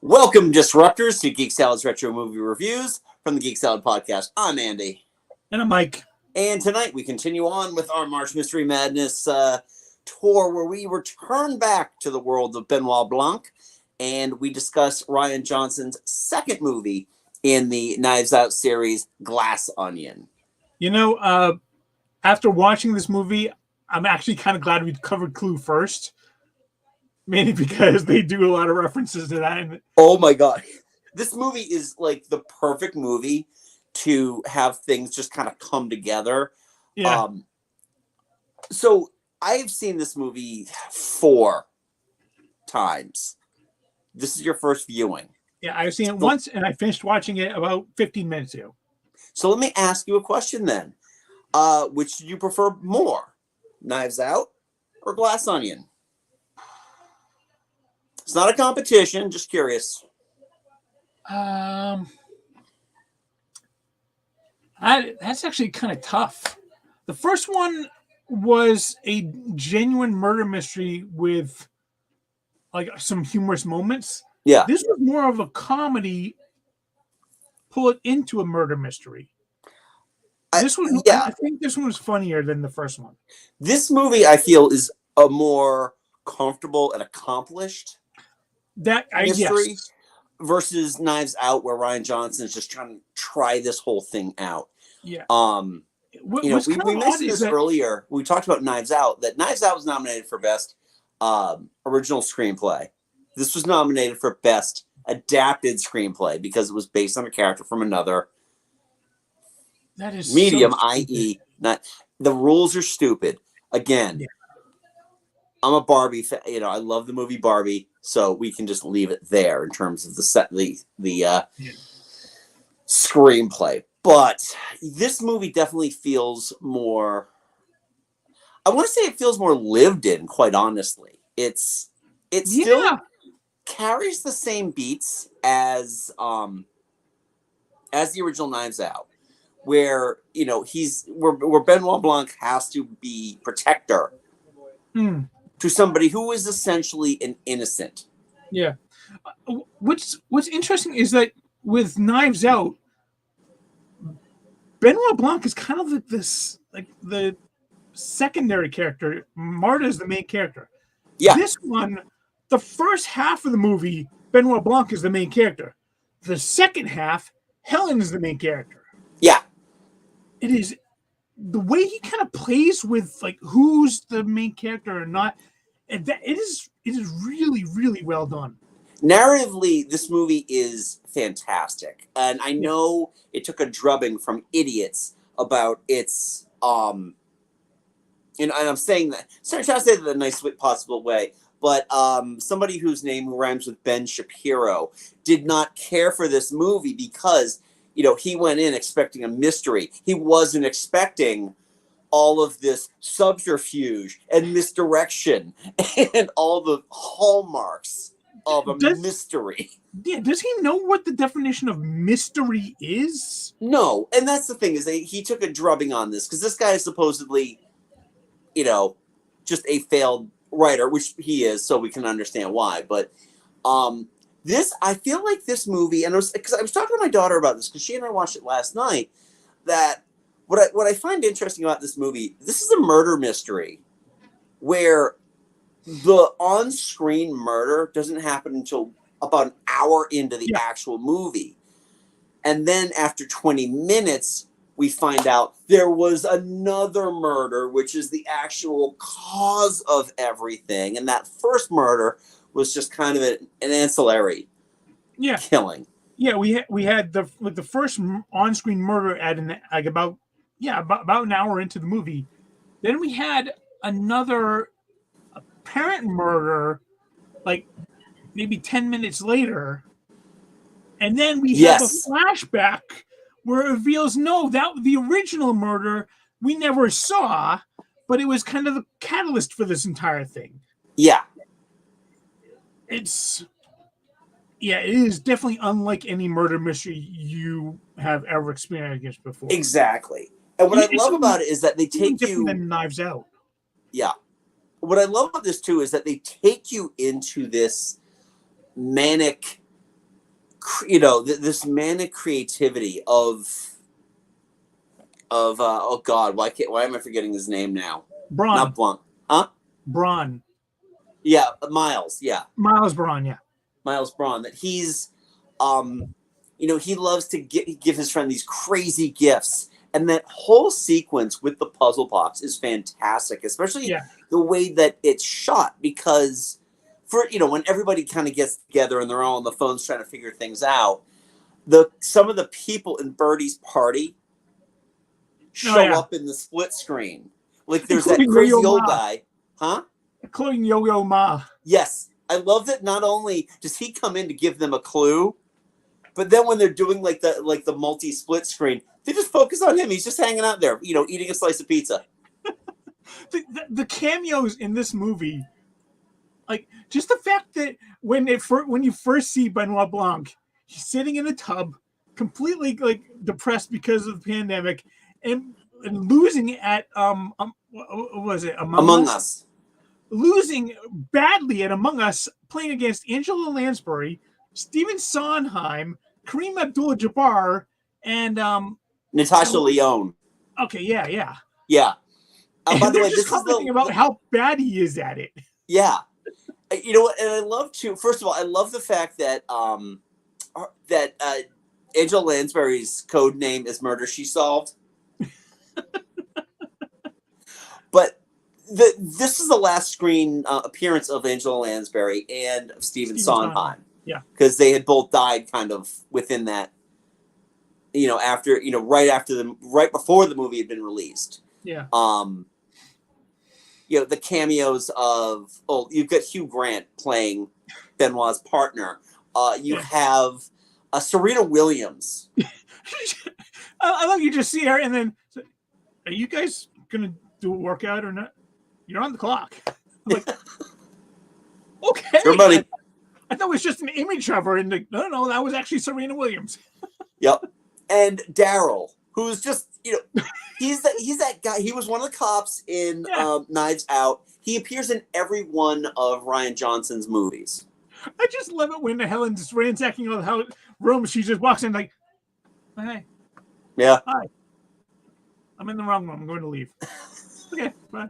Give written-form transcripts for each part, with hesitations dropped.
Welcome, Disruptors, to Geek Salad's Retro Movie Reviews from the Geek Salad Podcast. I'm Andy. And I'm Mike. And tonight we continue on with our March Mystery Madness tour where we return back to the world of Benoit Blanc and we discuss Rian Johnson's second movie in the Knives Out series, Glass Onion. You know, after watching this movie, I'm actually kind of glad we covered Clue first. Mainly because they do a lot of references to that. Oh my God. This movie is like the perfect movie to have things just kind of come together. Yeah. So I've seen this movie 4 times. This is your first viewing. Yeah, I've seen it once and I finished watching it about 15 minutes ago. So let me ask you a question then. Which do you prefer more? Knives Out or Glass Onion? It's not a competition, just curious. That's actually kind of tough. The first one was a genuine murder mystery with like some humorous moments. Yeah. This was more of a comedy, pull it into a murder mystery. I think this one was funnier than the first one. This movie, I feel, is a more comfortable and accomplished mystery versus Knives Out, where Rian Johnson is just trying to try this whole thing out. Yeah. We mentioned this earlier. We talked about Knives Out. That Knives Out was nominated for Best Original Screenplay. This was nominated for Best Adapted Screenplay because it was based on a character from another medium, i.e., not the rules are stupid. Again, I'm a Barbie fan. You know, I love the movie Barbie, so we can just leave it there in terms of the screenplay. But this movie definitely feels more. I want to say it feels more lived in. Quite honestly, it still carries the same beats as the original Knives Out, where where Benoit Blanc has to be protector. To somebody who is essentially an innocent. Yeah. What's interesting is that with Knives Out, Benoit Blanc is kind of like the secondary character. Marta is the main character. Yeah. This one, the first half of the movie, Benoit Blanc is the main character. The second half, Helen is the main character. Yeah. It is the way he kind of plays with like who's the main character or not. It is really, really well done. Narratively, this movie is fantastic. And I know it took a drubbing from idiots about its and I'm saying that, so I'm trying to say that in a nice possible way, but somebody whose name rhymes with Ben Shapiro did not care for this movie because, he went in expecting a mystery. He wasn't expecting all of this subterfuge and misdirection and all the hallmarks of a mystery. Yeah, does he know what the definition of mystery is? No, and that's the thing is he took a drubbing on this because this guy is supposedly, just a failed writer, which he is, so we can understand why. But I feel like this movie, and because I was talking to my daughter about this because she and I watched it last night, that what I find interesting about this movie, this is a murder mystery where the on-screen murder doesn't happen until about an hour into the actual movie. And then after 20 minutes, we find out there was another murder, which is the actual cause of everything. And that first murder was just kind of an ancillary killing. Yeah, we had the first on-screen murder at about an hour into the movie. Then we had another apparent murder, like maybe 10 minutes later, and then we have a flashback where it reveals that the original murder we never saw, but it was kind of the catalyst for this entire thing. Yeah. It is definitely unlike any murder mystery you have ever experienced before. Exactly. And what I love about it is that they take you than Knives Out. Yeah. What I love about this too is that they take you into this manic this manic creativity of oh God, why am I forgetting his name now? Braun. Not Blanc. Huh? Braun. Yeah, Miles. Yeah. Miles Braun, yeah. Miles Braun. That he's he loves to give his friend these crazy gifts. And that whole sequence with the puzzle box is fantastic, especially the way that it's shot, because when everybody kind of gets together and they're all on the phones trying to figure things out, some of the people in Birdie's party show up in the split screen. Like there's including that crazy Yo-Yo old Ma. guy. Huh? Including Yo-Yo Ma. Yes. I love that not only does he come in to give them a clue, but then when they're doing like the multi-split screen, they just focus on him. He's just hanging out there, eating a slice of pizza. The cameos in this movie, like just the fact that when you first see Benoit Blanc, he's sitting in a tub, completely like depressed because of the pandemic, and losing at what was it, Among Us? Losing badly at Among Us, playing against Angela Lansbury, Stephen Sondheim, Kareem Abdul-Jabbar, and Natasha Lyonne. Okay, yeah. By the way, just commenting about how bad he is at it. Yeah, you know what? And I love to. First of all, I love the fact that Angela Lansbury's code name is Murder She Solved. But this is the last screen appearance of Angela Lansbury and of Stephen Sondheim. Yeah, because they had both died kind of within that. After right before the movie had been released. Yeah. The cameos of you've got Hugh Grant playing Benoit's partner. You have Serena Williams. I love you just see her and then, are you guys gonna do a workout or not? You're on the clock. I'm like, okay. Sure, buddy. I thought it was just an image of her, and no, that was actually Serena Williams. Yep. And Daryl, who's just, he's that guy. He was one of the cops in Knives Out. He appears in every one of Rian Johnson's movies. I just love it when Helen's ransacking all the rooms. She just walks in like, hey. Yeah. Hi. I'm in the wrong room. I'm going to leave. Okay, bye.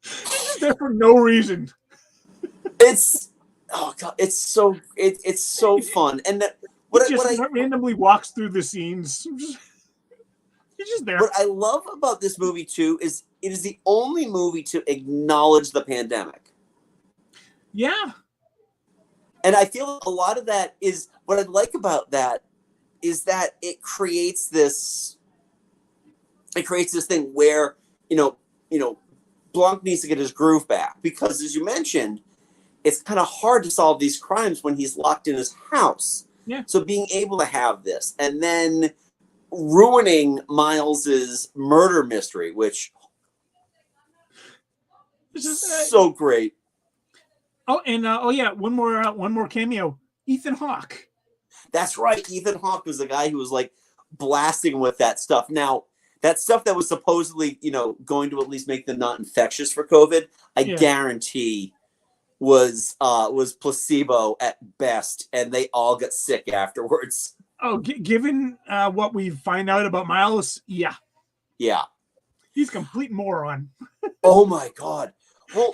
She's just there for no reason. It's so fun. And that what randomly walks through the scenes. He's just there. What I love about this movie too is it is the only movie to acknowledge the pandemic. Yeah. And I feel a lot of that is what I like about that is that it creates this thing where, Blanc needs to get his groove back because, as you mentioned, it's kind of hard to solve these crimes when he's locked in his house. Yeah. So being able to have this and then ruining Miles's murder mystery, which is so great. Oh, and one more cameo, Ethan Hawke. That's right. Ethan Hawke was the guy who was like blasting with that stuff. Now, that stuff that was supposedly, going to at least make them not infectious for COVID, I guarantee was placebo at best, and they all got sick afterwards. Oh, given what we find out about Miles, yeah, he's a complete moron. Oh my God! Well,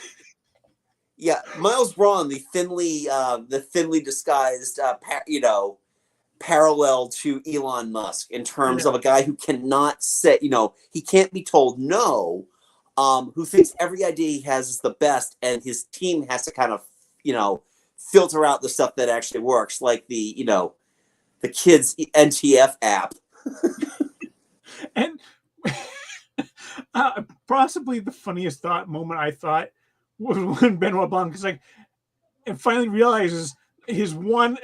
yeah, Miles Braun, the thinly disguised, parallel to Elon Musk in terms of a guy who cannot say, he can't be told no. Who thinks every idea he has is the best, and his team has to kind of, filter out the stuff that actually works, like the kids' NTF app. And possibly the funniest moment I thought was when Benoit Blanc is like, and finally realizes his one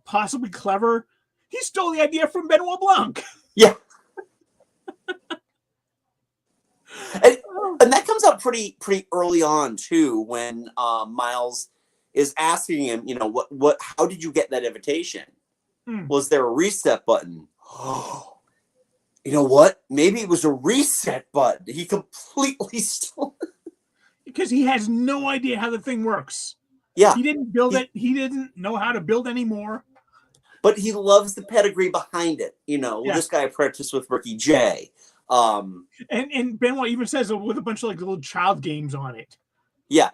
possibly clever, he stole the idea from Benoit Blanc. Yeah. And that comes up pretty early on too, when Miles is asking him, how did you get that invitation? Was there a reset button? You know what? Maybe it was a reset button. He completely stole it. Because he has no idea how the thing works. Yeah. He didn't build it. He didn't know how to build anymore. But he loves the pedigree behind it. Yeah. This guy apprenticed with Ricky Jay. And Benoit even says with a bunch of like little child games on it. Yeah.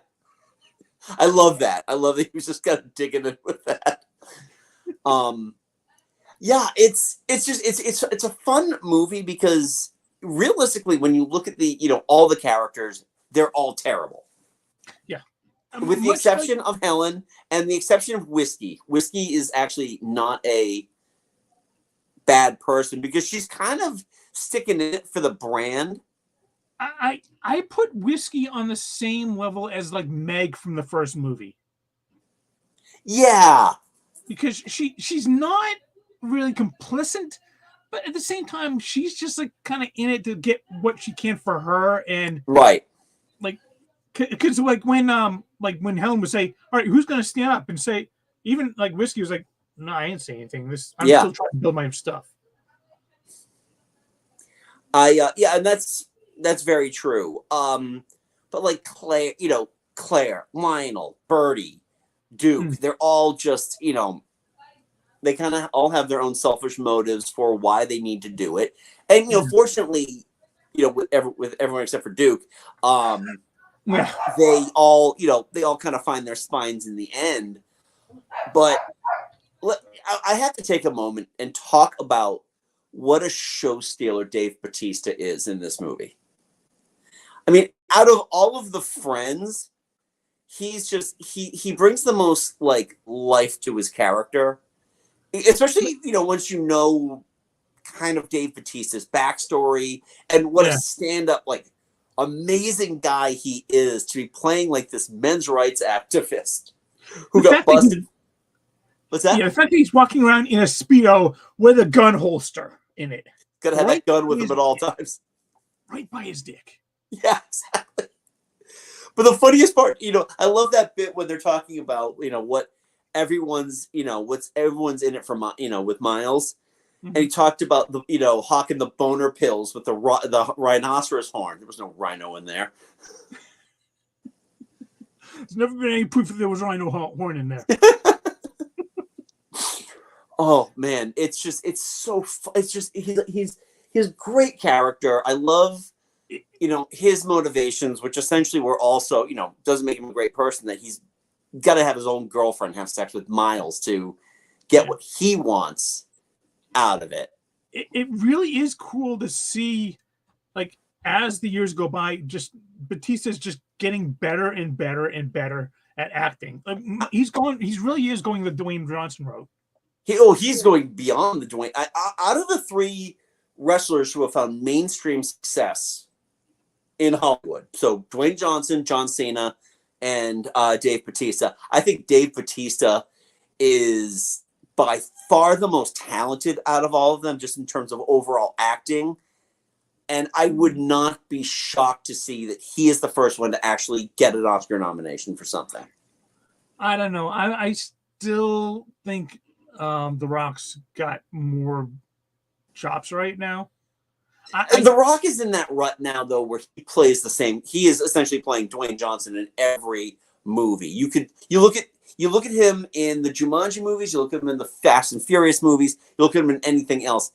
I love that. I love that he was just kind of digging in with that. Yeah, it's a fun movie because realistically, when you look at all the characters, they're all terrible. Yeah. With the exception of Helen and the exception of Whiskey. Whiskey is actually not a bad person because she's kind of sticking in it for the brand. I put Whiskey on the same level as like Meg from the first movie. Yeah. Because she's not really complicit, but at the same time, she's just like kind of in it to get what she can for her. And right. Like, because like when Helen would say, "All right, who's going to stand up?" and say, even like Whiskey was like, "No, I ain't saying anything. I'm still trying to build my stuff." And that's very true. But like Claire, Lionel, Birdie, Duke, they're all just, they kind of all have their own selfish motives for why they need to do it. And, fortunately, with everyone except for Duke, they all kind of find their spines in the end. But I have to take a moment and talk about what a show stealer Dave Bautista is in this movie. I mean, out of all of the friends, he's just he brings the most like life to his character, especially once you know kind of Dave Bautista's backstory and what a stand-up like amazing guy he is to be playing like this men's rights activist who got busted. What's that? Yeah, the fact that he's walking around in a Speedo with a gun holster in it. Gotta have that gun with him at all times. Right by his dick. Yeah, exactly. But the funniest part, I love that bit when they're talking about, what everyone's, what's everyone's in it for, with Miles. Mm-hmm. And he talked about the, hawking the boner pills with the rhinoceros horn. There was no rhino in there. There's never been any proof that there was rhino horn in there. Oh man, it's he's a great character. I love, his motivations, which essentially were also, doesn't make him a great person, that he's got to have his own girlfriend have sex with Miles to get what he wants out of it. It really is cool to see, like, as the years go by, just Bautista's just getting better and better and better at acting. Like, he really is going the Dwayne Johnson route. He's going beyond the Dwayne. Out of the three wrestlers who have found mainstream success in Hollywood, so Dwayne Johnson, John Cena, and Dave Bautista, I think Dave Bautista is by far the most talented out of all of them, just in terms of overall acting. And I would not be shocked to see that he is the first one to actually get an Oscar nomination for something. I don't know. I still think The Rock's got more chops right now. The Rock is in that rut now, though, where he plays the same. He is essentially playing Dwayne Johnson in every movie. You look at him in the Jumanji movies. You look at him in the Fast and Furious movies. You look at him in anything else.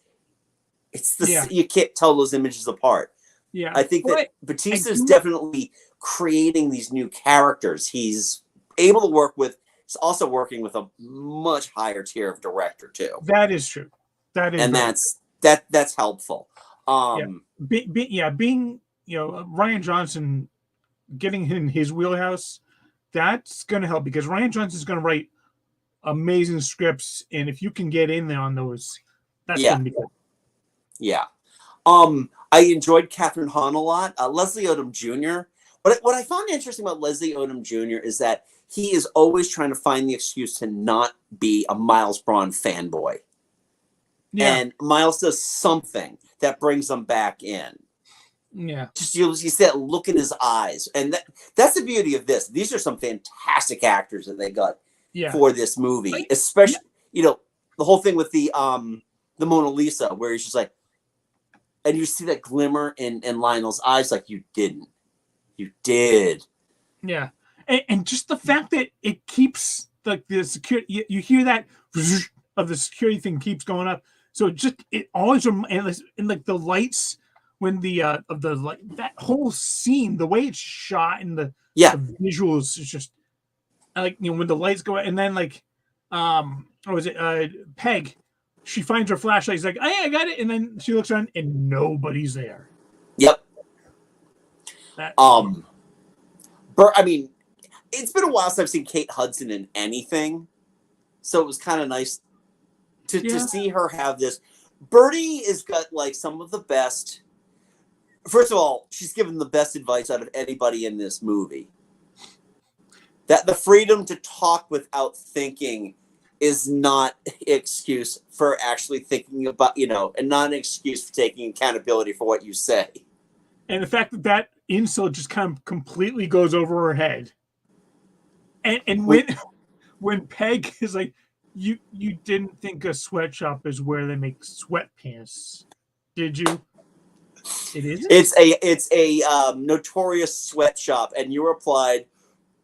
You can't tell those images apart. Yeah, I think that Bautista is definitely creating these new characters. He's able to work with. He's also working with a much higher tier of director too. That is true. That's helpful. Being Ryan Johnson, getting in his wheelhouse, that's going to help, because Ryan Johnson's going to write amazing scripts, and if you can get in there on those, that's going to be good. Yeah. I enjoyed Catherine Hahn a lot. Leslie Odom Jr. What I found interesting about Leslie Odom Jr. is that he is always trying to find the excuse to not be a Miles Braun fanboy. Yeah. And Miles does something that brings him back in. Yeah. Just you see that look in his eyes. And that's the beauty of this. These are some fantastic actors that they got for this movie. Especially, the whole thing with the Mona Lisa, where he's just like, and you see that glimmer in Lionel's eyes, like, you didn't. You did. Yeah. And just the fact that it keeps like the security, you hear that of the security thing keeps going up. So it always and like the lights when the of the like that whole scene, the way it's shot and the visuals is just like when the lights go out and then like what was it Peg, she finds her flashlight, he's like, hey, I got it, and then she looks around and nobody's there. Yep. I mean, it's been a while since I've seen Kate Hudson in anything, so it was kind of nice to see her have this. Birdie has got like some of the best. First of all, she's given the best advice out of anybody in this movie. That the freedom to talk without thinking is not an excuse for actually thinking about, and not an excuse for taking accountability for what you say. And the fact that insult just kind of completely goes over her head. And when Peg is like, you didn't think a sweatshop is where they make sweatpants, did you? It isn't? It's a notorious sweatshop, and you replied,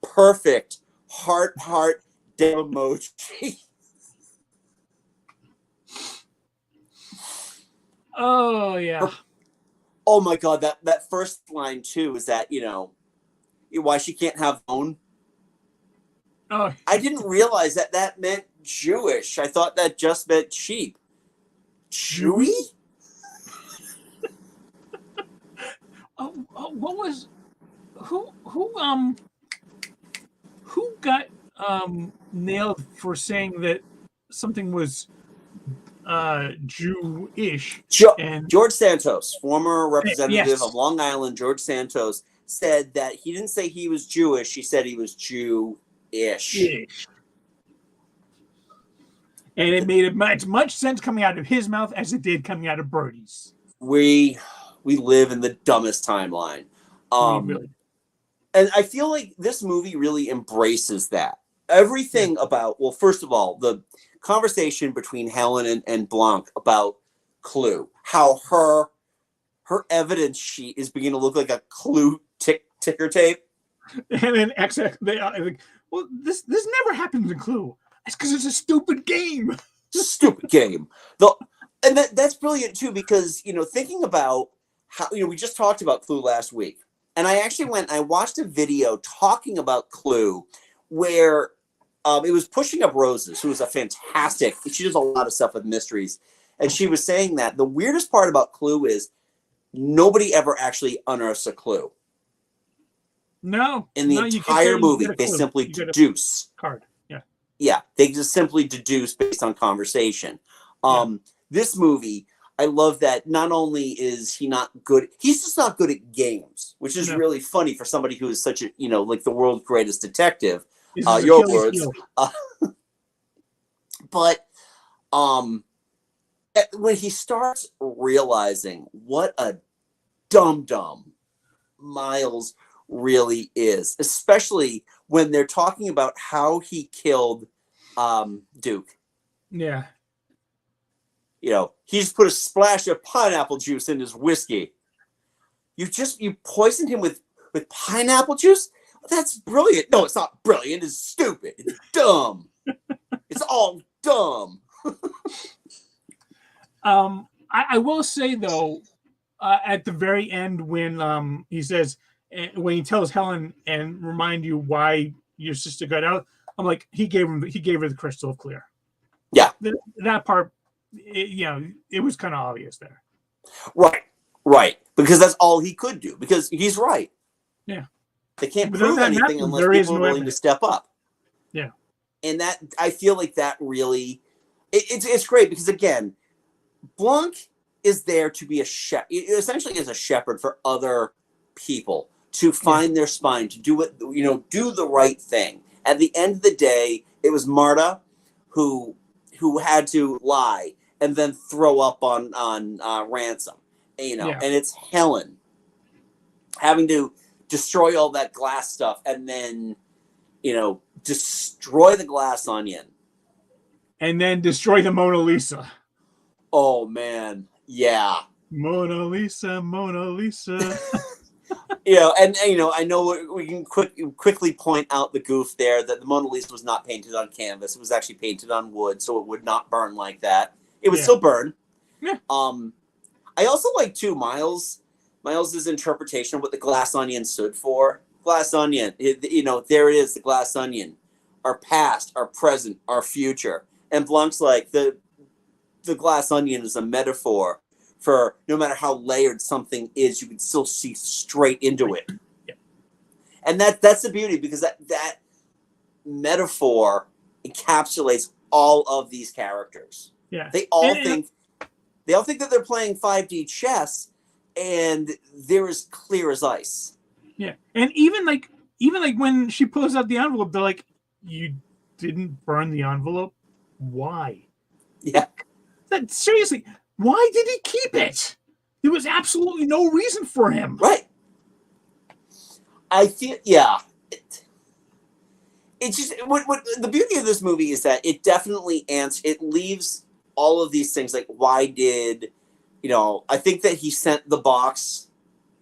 perfect, heart, damn emoji. Oh, yeah. Oh, my God, that first line, too, is that, why she can't have own. Oh. I didn't realize that meant Jewish. I thought that just meant cheap. Chewy? What was who got nailed for saying that something was Jewish? George Santos, former representative of Long Island, George Santos, said that he didn't say he was Jewish, he said he was Jewish. And it made as much sense coming out of his mouth as it did coming out of Birdie's. We live in the dumbest timeline. Really. And I feel like this movie really embraces that. Everything about, well, first of all, the conversation between Helen and Blanc about Clue, how her evidence sheet is beginning to look like a Clue ticker tape. And then well, this never happens in Clue. It's because it's a stupid game. Stupid game. And that's brilliant too, because thinking about how we just talked about Clue last week, and I actually I watched a video talking about Clue where it was Pushing Up Roses, who is a fantastic. She does a lot of stuff with mysteries, and she was saying that the weirdest part about Clue is nobody ever actually unearths a clue. No, in the entire movie, they simply deduce. Card. Yeah, they just simply deduce based on conversation. This movie, I love that not only is he not good, he's just not good at games, which is really funny for somebody who is such a, like the world's greatest detective. Your words. But when he starts realizing what a dum-dum Miles really is, especially when they're talking about how he killed Duke. Yeah. He just put a splash of pineapple juice in his whiskey. You poisoned him with pineapple juice? That's brilliant. No, it's not brilliant. It's stupid. It's dumb. It's all dumb. I will say, though, at the very end when he says, when he tells Helen and remind you why your sister got out, I'm like, he gave her the crystal clear. Yeah. That part, it was kind of obvious there. Right. Because that's all he could do. Because he's right. Yeah. They can't prove anything unless people are willing to step up. Yeah. And that, I feel like that really, it's great because, again, Blanc is there to be essentially as a shepherd for other people, to find their spine, to do it, do the right thing. At the end of the day, it was Marta who had to lie and then throw up on ransom, and it's Helen having to destroy all that glass stuff and then, destroy the glass onion. And then destroy the Mona Lisa. Oh, man. Yeah. Mona Lisa, Mona Lisa. And I know we can quickly point out the goof there that the Mona Lisa was not painted on canvas. It was actually painted on wood, so it would not burn like that. It would still burn. Yeah. I also like too Miles's interpretation of what the glass onion stood for. Glass onion, there it is, the glass onion. Our past, our present, our future. And Blanc's like the glass onion is a metaphor for no matter how layered something is, you can still see straight into it. Yeah. And that's the beauty, because that metaphor encapsulates all of these characters. Yeah. They all think that they're playing 5D chess, and they're as clear as ice. Yeah. And even like when she pulls out the envelope, they're like, you didn't burn the envelope? Why? Yeah. Seriously, why did he keep it? There was absolutely no reason for him. Right. I feel, yeah. It's just, what the beauty of this movie is that it definitely it leaves all of these things, like why did, I think that he sent the box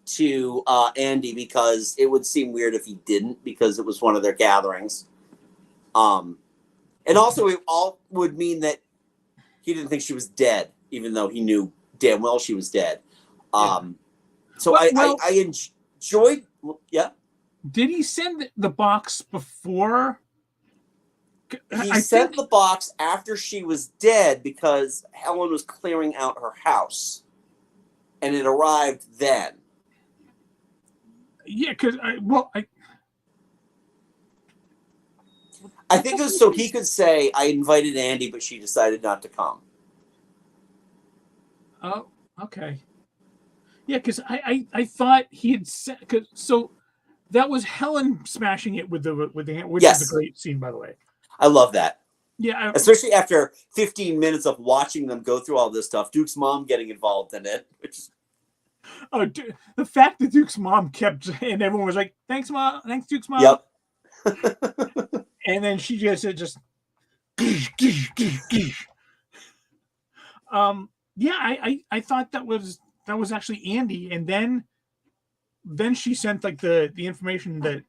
to Andy because it would seem weird if he didn't, because it was one of their gatherings. And also it all would mean that he didn't think she was dead, even though he knew damn well she was dead. So I enjoyed. Yeah. Did he send the box before? He sent the box after she was dead because Helen was clearing out her house, and it arrived then. Yeah, because I think it was so he could say, I invited Andy, but she decided not to come. Oh, okay. Yeah, because I thought he had said, so that was Helen smashing it with the hand, which is a great scene, by the way. I love that. Yeah, especially after 15 minutes of watching them go through all this stuff, Duke's mom getting involved in it. The fact that Duke's mom kept, and everyone was like, "Thanks, mom. Thanks, Duke's mom." Yep. And then she just yeah, I thought that was actually Andy, and then she sent like the information that.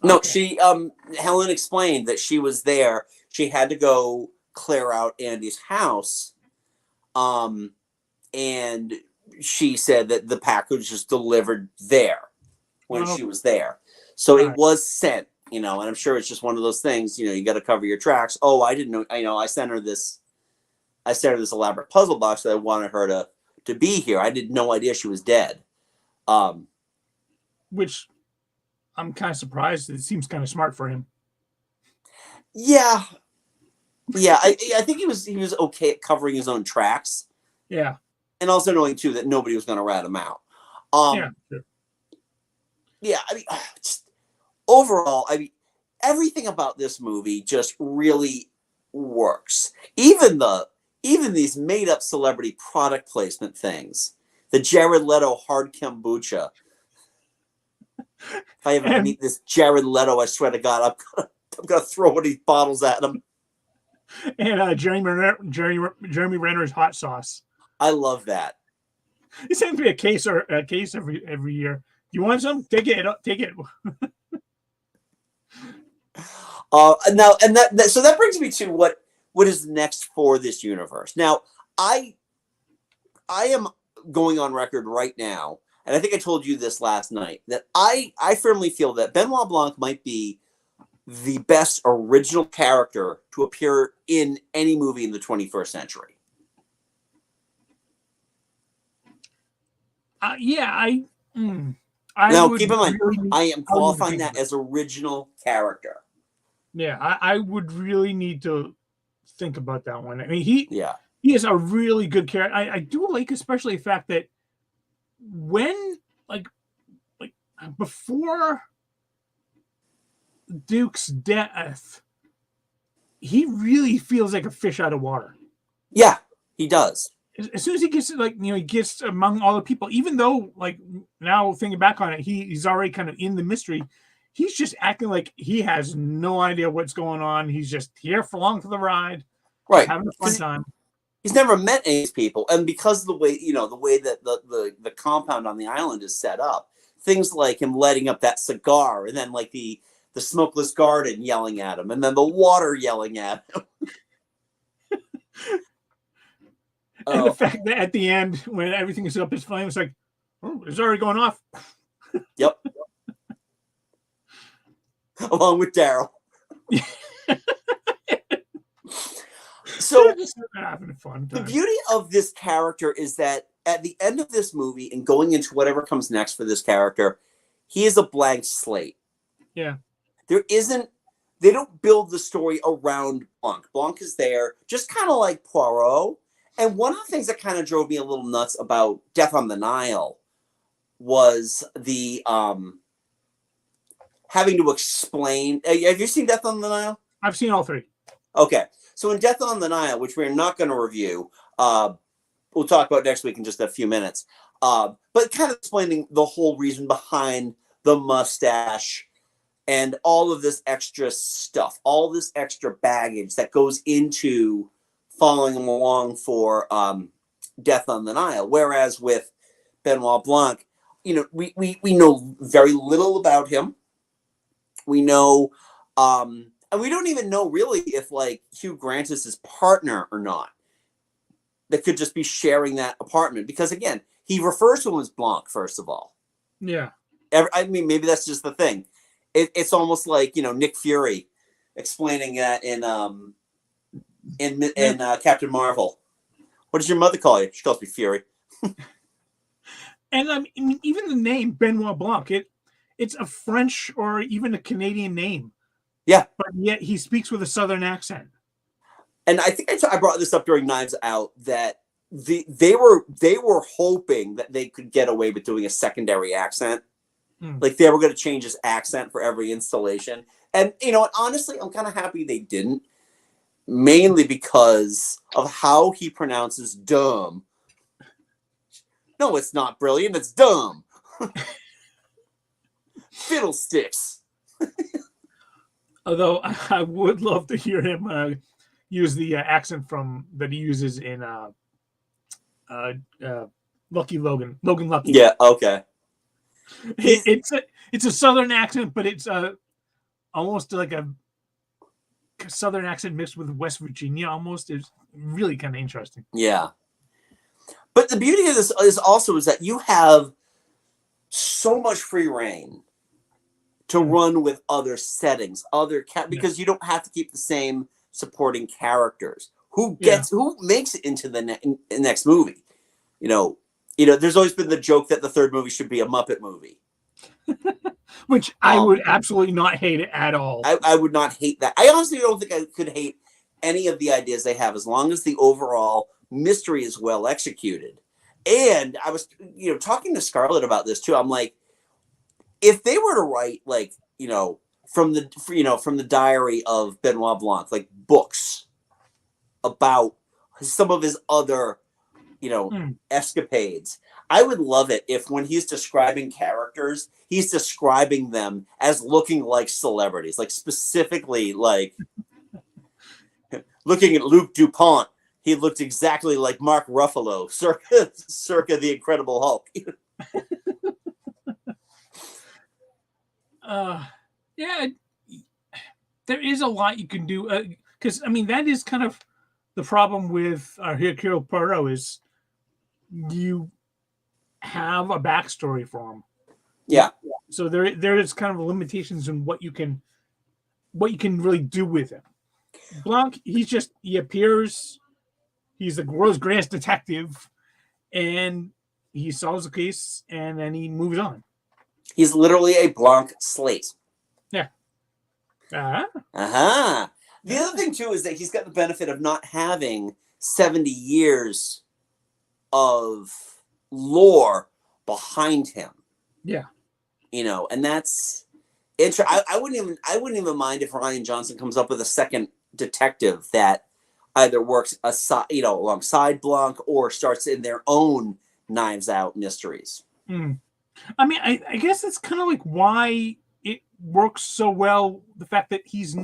No, she Helen explained that she was there. She had to go clear out Andy's house, and she said that the package was delivered there when she was there. So it was sent, and I'm sure it's just one of those things, you got to cover your tracks. Oh, I didn't know. I sent her this elaborate puzzle box that I wanted her to be here. I had no idea she was dead. Which I'm kind of surprised. It seems kind of smart for him. Yeah. I think he was okay at covering his own tracks. Yeah. And also knowing too that nobody was going to rat him out. Yeah. Sure. Yeah. I mean, just overall, everything about this movie just really works. Even these made up celebrity product placement things. The Jared Leto hard kombucha. If I ever meet this Jared Leto, I swear to God, I'm gonna throw one of these bottles at him. And Jeremy Renner's hot sauce. I love that. He sends me a case every year. You want some? Take it. Take it. So that brings me to what is next for this universe. Now, I am going on record right now, and I think I told you this last night, that I firmly feel that Benoit Blanc might be the best original character to appear in any movie in the 21st century. Keep in mind, really, I am qualifying that as original character. Yeah, I would really need to think about that one. I mean, he is a really good character. I do like especially the fact that when like before Duke's death, he really feels like a fish out of water. Yeah, he does. As soon as he gets he gets among all the people, even though now thinking back on it, he's already kind of in the mystery. He's just acting like he has no idea what's going on. He's just here along for the ride, right? Having a fun time. He's never met any of these people, and because of the way that the compound on the island is set up, things like him lighting up that cigar, and then like the smokeless garden yelling at him, and then the water yelling at him. And the fact that at the end, when everything is up in flames, it's like, oh, it's already going off. Yep. Along with Daryl. So having a fun time. The beauty of this character is that at the end of this movie and going into whatever comes next for this character, he is a blank slate. Yeah. They don't build the story around Blanc. Blanc is there just kind of like Poirot. And one of the things that kind of drove me a little nuts about Death on the Nile was the having to explain. Have you seen Death on the Nile? I've seen all three. Okay. So in Death on the Nile, which we're not going to review, we'll talk about next week in just a few minutes, but kind of explaining the whole reason behind the mustache and all of this extra stuff, all this extra baggage that goes into following him along for Death on the Nile. Whereas with Benoit Blanc, we know very little about him. We know, and we don't even know really if like Hugh Grant is his partner or not. That could just be sharing that apartment because again, he refers to him as Blanc first of all. Yeah. I mean, maybe that's just the thing. It's almost like Nick Fury explaining that in Captain Marvel. What does your mother call you? She calls me Fury. And I mean, even the name Benoit Blanc, it's a French or even a Canadian name. Yeah, but yet he speaks with a Southern accent. And I think I brought this up during Knives Out that they were hoping that they could get away with doing a secondary accent. Like they were going to change his accent for every installation. And, honestly, I'm kind of happy they didn't. Mainly because of how he pronounces dumb. No, it's not brilliant. It's dumb. Fiddlesticks. Although I would love to hear him use the accent that he uses in Lucky Logan. Logan Lucky. Yeah, okay. It's a Southern accent, but it's almost like a Southern accent mixed with West Virginia almost. It's really kind of interesting. Yeah. But the beauty of this is that you have so much free reign to run with other settings, because you don't have to keep the same supporting characters. Who makes it into the next movie? There's always been the joke that the third movie should be a Muppet movie. Which I would absolutely not hate it at all. I would not hate that. I honestly don't think I could hate any of the ideas they have as long as the overall mystery is well executed. And I was, talking to Scarlett about this too. I'm like, if they were to write from the diary of Benoit Blanc, like books about some of his other, escapades, I would love it if when he's describing characters, he's describing them as looking like celebrities, like specifically like looking at Luke DuPont. He looked exactly like Mark Ruffalo, circa the Incredible Hulk. Yeah, there is a lot you can do because that is kind of the problem with Hercule Poirot is you have a backstory for him. Yeah. So there is kind of limitations in what you can really do with him. Blanc, he appears, he's the world's greatest detective, and he solves the case, and then he moves on. He's literally a blank slate. Yeah. Uh-huh. The other thing, too, is that he's got the benefit of not having 70 years of lore behind him. Yeah. And that's interesting. I wouldn't even mind if Rian Johnson comes up with a second detective that either works alongside Blanc or starts in their own Knives Out mysteries. I guess that's kind of like why it works so well. The fact that he's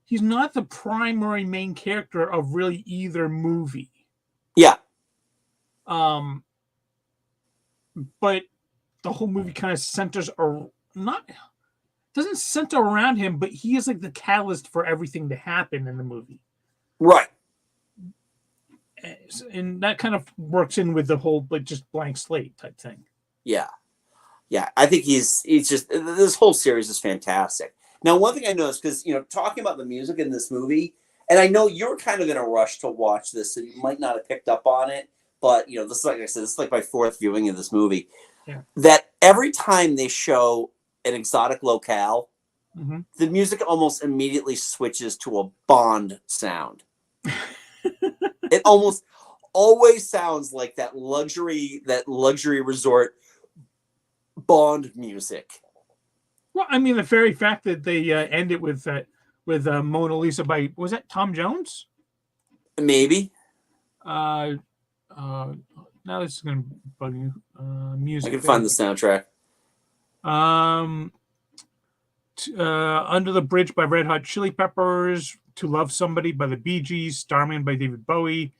he's not the primary main character of really either movie. Yeah. But the whole movie kind of centers or not doesn't center around him, but he is like the catalyst for everything to happen in the movie. Right. And that kind of works in with the whole like just blank slate type thing. Yeah. Yeah. I think he's just, this whole series is fantastic. Now, one thing I noticed, because, talking about the music in this movie, and I know you're kind of in a rush to watch this, so you might not have picked up on it, but, this is, like I said, this is like my fourth viewing of this movie. Yeah. That every time they show an exotic locale, mm-hmm. the music almost immediately switches to a Bond sound. It almost always sounds like that luxury resort Bond music. Well, I mean, the very fact that they end it with Mona Lisa by, was that Tom Jones? Maybe. Now this is going to bug you. Music. I can find the soundtrack. Under the Bridge by Red Hot Chili Peppers, To Love Somebody by the Bee Gees, Starman by David Bowie,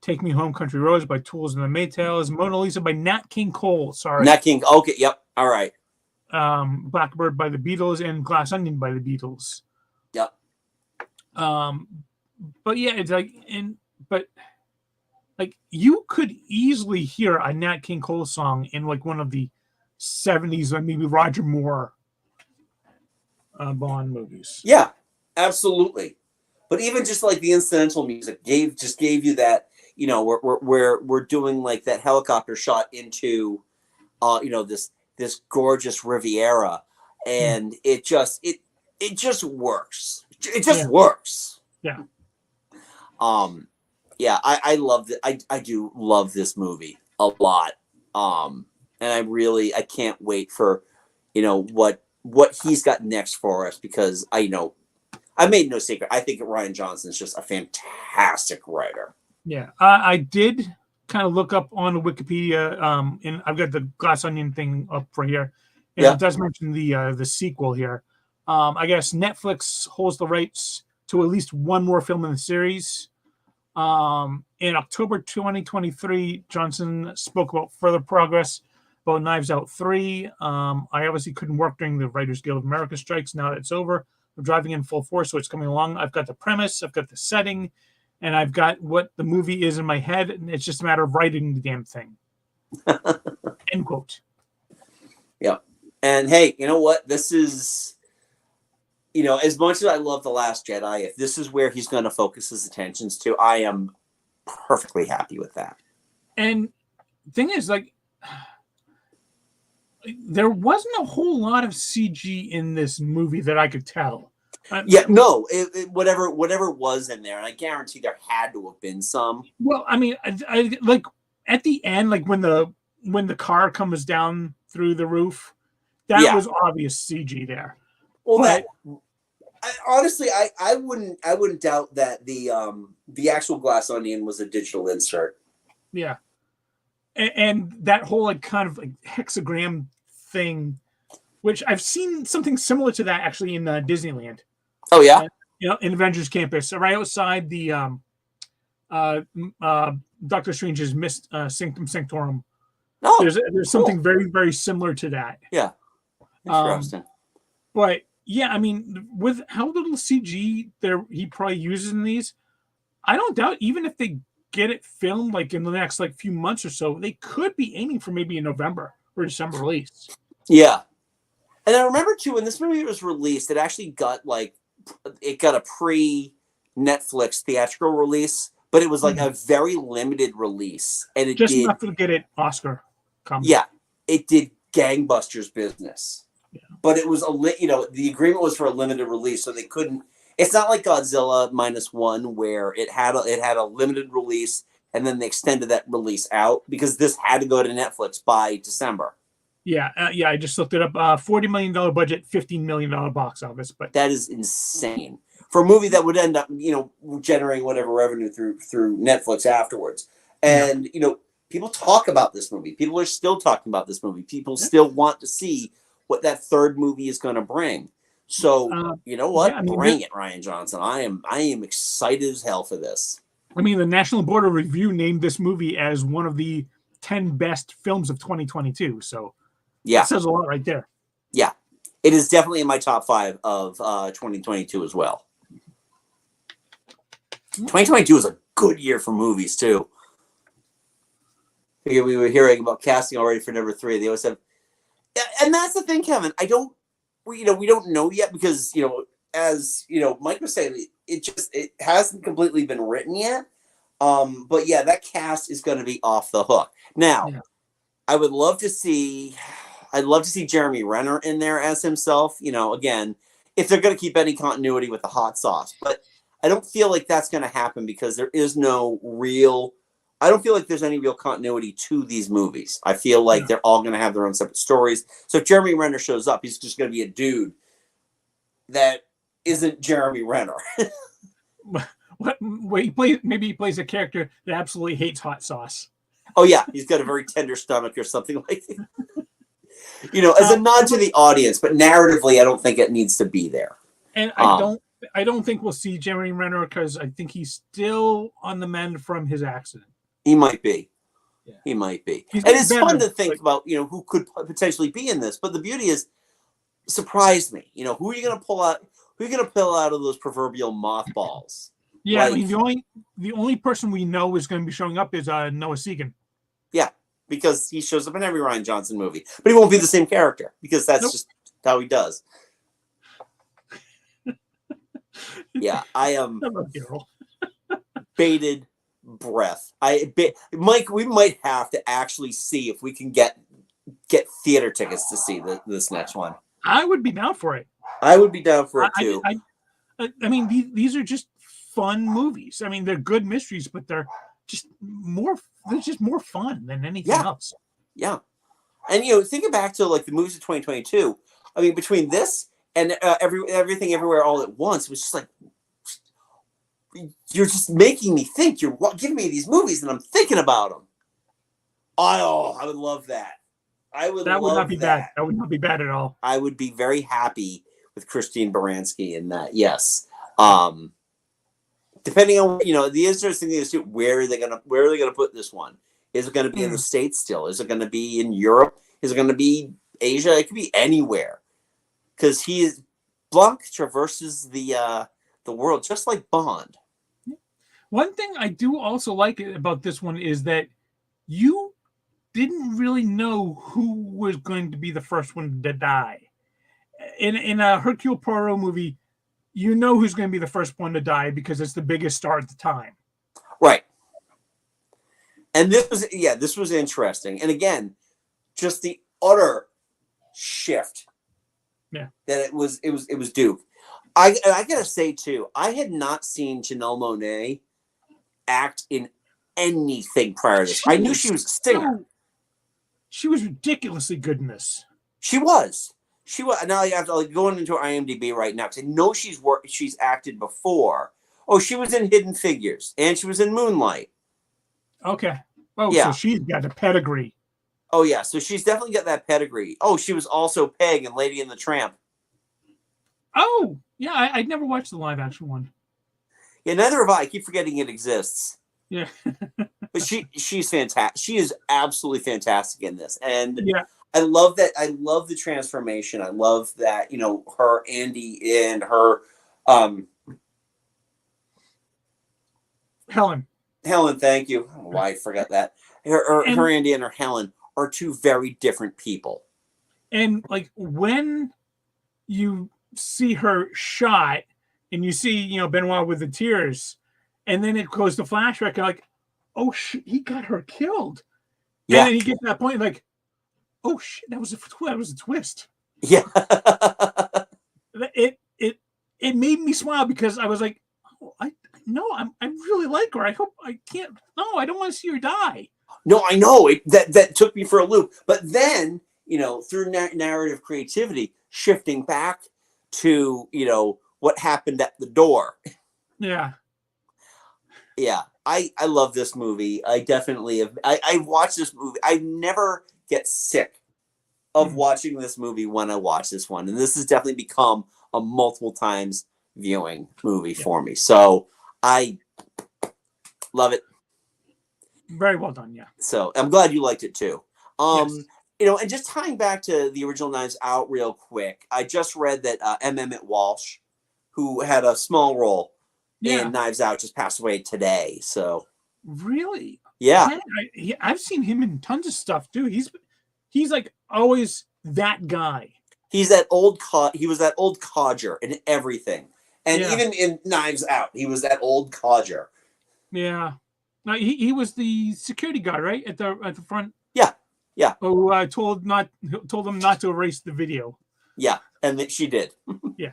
Take Me Home Country Roads by Tools and the Maytals, Mona Lisa by Nat King Cole. Sorry. Nat King. Okay. Yep. All right. Blackbird by the Beatles and Glass Onion by the Beatles. Yep. But yeah, it's like, like you could easily hear a Nat King Cole song in like one of the 70s or maybe Roger Moore Bond movies. Yeah, absolutely. But even just like the incidental music gave you that, we're doing like that helicopter shot into this gorgeous Riviera, and it just works. It just works. Yeah. Yeah, I love it. I do love this movie a lot. And I can't wait for, what he's got next for us, because I made no secret. I think Rian Johnson is just a fantastic writer. Yeah. I did kind of look up on Wikipedia, and I've got the Glass Onion thing up right here. And it does mention the sequel here. I guess Netflix holds the rights to at least one more film in the series. In October 2023, Johnson spoke about further progress about Knives Out 3. I obviously couldn't work during the Writers Guild of America strikes. Now that it's over, I'm driving in full force, so it's coming along. I've got the premise, I've got the setting, and I've got what the movie is in my head, and it's just a matter of writing the damn thing. End quote. Yeah. And hey, you know what? This is, as much as I love The Last Jedi, if this is where he's going to focus his attentions to, I am perfectly happy with that. And the thing is, like, there wasn't a whole lot of CG in this movie that I could tell. Whatever was in there, and I guarantee there had to have been some. Well, I mean, I like at the end, like when the car comes down through the roof, that was obvious CG there. Well, honestly, I wouldn't doubt that the actual Glass Onion was a digital insert. Yeah, and that whole like kind of like hexagram thing, which I've seen something similar to that actually in Disneyland. Oh yeah, in Avengers Campus, right outside the Doctor Strange's Sanctum Sanctorum. Oh, there's something very, very similar to that. Yeah, interesting. But yeah, I mean, with how little CG he probably uses in these, I don't doubt even if they get it filmed like in the next like few months or so, they could be aiming for maybe a November or December release. Yeah, and I remember too when this movie was released, it actually got a pre-Netflix theatrical release, but it was like a very limited release, and it just did enough to get it Oscar. Yeah, it did gangbusters business, but it was the agreement was for a limited release, so they couldn't. It's not like Godzilla -1 where it had a limited release and then they extended that release out, because this had to go to Netflix by December. Yeah, I just looked it up. $40 million budget, $15 million box office, but that is insane for a movie that would end up generating whatever revenue through Netflix afterwards. And people talk about this movie. People are still talking about this movie. People still want to see what that third movie is going to bring. So you know what? Yeah, I mean, Bring it, Ryan Johnson. I am excited as hell for this. I mean, the National Board of Review named this movie as one of the 10 best films of 2022. So Yeah, that says a lot right there. yeah, it is definitely in my top 5 of 2022 as well. 2022 is a good year for movies too. We were hearing about casting already for number 3. They always have, and that's the thing, Kevin. We don't know yet because as Mike was saying, it hasn't completely been written yet. But yeah, that cast is going to be off the hook. Now, yeah. I'd love to see Jeremy Renner in there as himself. Again, if they're going to keep any continuity with the hot sauce, but I don't feel like that's going to happen because I don't feel like there's any real continuity to these movies. I feel like they're all going to have their own separate stories. So if Jeremy Renner shows up, he's just going to be a dude that isn't Jeremy Renner. Maybe he plays a character that absolutely hates hot sauce. Oh yeah, he's got a very tender stomach or something like that. As a nod to the audience, but narratively, I don't think it needs to be there. And I don't think we'll see Jeremy Renner because I think he's still on the mend from his accident. He might be. Yeah. He might be. And it's fun to think about, who could potentially be in this. But the beauty is, surprise me. Who are you going to pull out? Who are you going to pull out of those proverbial mothballs? Yeah, I mean, the only person we know is going to be showing up is Noah Segan. Yeah, because he shows up in every Ryan Johnson movie, but he won't be the same character because that's just how he does. Yeah, I am bated breath. Mike, we might have to actually see if we can get theater tickets to see this next one. I would be down for it. I would be down for it too. I mean, these are just fun movies. I mean, they're good mysteries, but they're just more fun than anything else. Yeah. And thinking back to like the movies of 2022, I mean, between this and everything everywhere all at once, it was just like, you're just making me think. You're giving me these movies and I'm thinking about them. I would love that. That would not be bad. That would not be bad at all. I would be very happy with Christine Baranski in that. Yes. Depending on the interesting thing is too, where are they gonna put this one? Is it gonna be in the States still? Is it gonna be in Europe? Is it gonna be Asia? It could be anywhere. Because Blanc traverses the world just like Bond. One thing I do also like about this one is that you didn't really know who was going to be the first one to die. In a Hercule Poirot movie, you know who's going to be the first one to die because it's the biggest star at the time. Right. And this was interesting. And again, just the utter shift. Yeah. That it was Duke. I gotta say too, I had not seen Janelle Monáe act in anything prior to this. I knew she was a singer. She was ridiculously good in this. She was. Now I have to going into her IMDb right now because I know she's acted before. Oh, she was in Hidden Figures and she was in Moonlight. Okay. Oh, yeah. So she's got a pedigree. Oh yeah, so she's definitely got that pedigree. Oh, she was also Peg in Lady and the Tramp. Oh, yeah, I'd never watched the live action one. Yeah, neither have I. I keep forgetting it exists. Yeah. But she's fantastic. She is absolutely fantastic in this. And yeah. I love that. I love the transformation. I love that, her Andy and her Helen, thank you. I don't know why I forgot that. Her Andy and her Helen are two very different people. And like when you see her shot and you see, Benoit with the tears, and then it goes to flashback, and like, oh shit, he got her killed. Yeah. And then he gets to that point like, oh shit, that was a twist. Yeah. It made me smile because I was like, oh, I really like her. I don't want to see her die. No, I know that took me for a loop. But then, through narrative creativity, shifting back to, what happened at the door. Yeah. Yeah. I love this movie. I definitely have. I watched this movie. I never get sick of watching this movie when I watch this one. And this has definitely become a multiple times viewing movie for me. So I love it. Very well done. Yeah. So I'm glad you liked it too. Yes. And just tying back to the original Knives Out real quick, I just read that M. Emmett Walsh, who had a small role in Knives Out, just passed away today. So really, yeah, I've seen him in tons of stuff too. He's like always that guy. He's that he was that old codger in everything, and even in Knives Out, he was that old codger. Yeah, he was the security guard, right, at the front. Yeah. Who told them not to erase the video. Yeah, and she did. Yeah.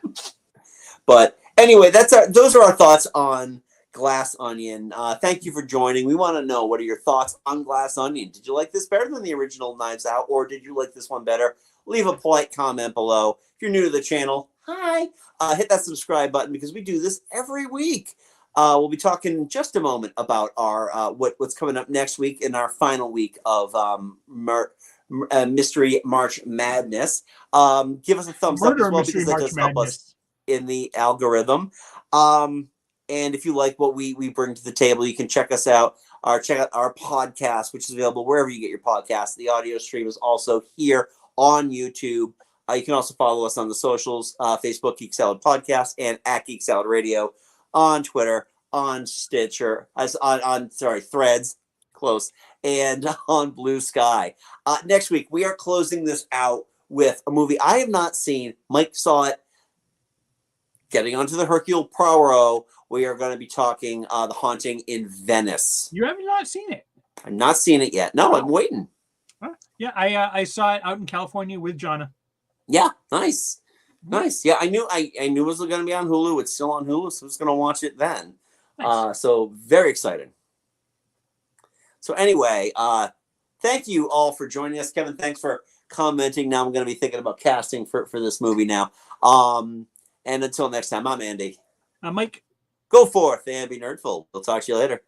But anyway, those are our thoughts on Glass Onion. Thank you for joining. We want to know, what are your thoughts on Glass Onion? Did you like this better than the original Knives Out, or did you like this one better? Leave a polite comment below. If you're new to the channel, hi. Hit that subscribe button, because we do this every week. We'll be talking in just a moment about our what's coming up next week in our final week of Mystery March Madness. Give us a thumbs up as well, because that does help us in the algorithm. And if you like what we bring to the table, you can check us out. Check out our podcast, which is available wherever you get your podcasts. The audio stream is also here on YouTube. You can also follow us on the socials, Facebook Geek Salad Podcast, and at Geek Salad Radio on Twitter, on Stitcher, Threads, close, and on Blue Sky. Next week, we are closing this out with a movie I have not seen. Mike saw it. Getting onto the Hercule Poirot, we are going to be talking The Haunting in Venice. You have not seen it? I've not seen it yet. No, I'm waiting. Yeah, I saw it out in California with Jonna. Yeah, nice. Nice. Yeah, I knew it was going to be on Hulu. It's still on Hulu, so I was going to watch it then. Nice. So very excited. So anyway, thank you all for joining us. Kevin, thanks for commenting. Now I'm going to be thinking about casting for this movie now. And until next time, I'm Andy. I'm Mike. Go forth and be nerdful. We'll talk to you later.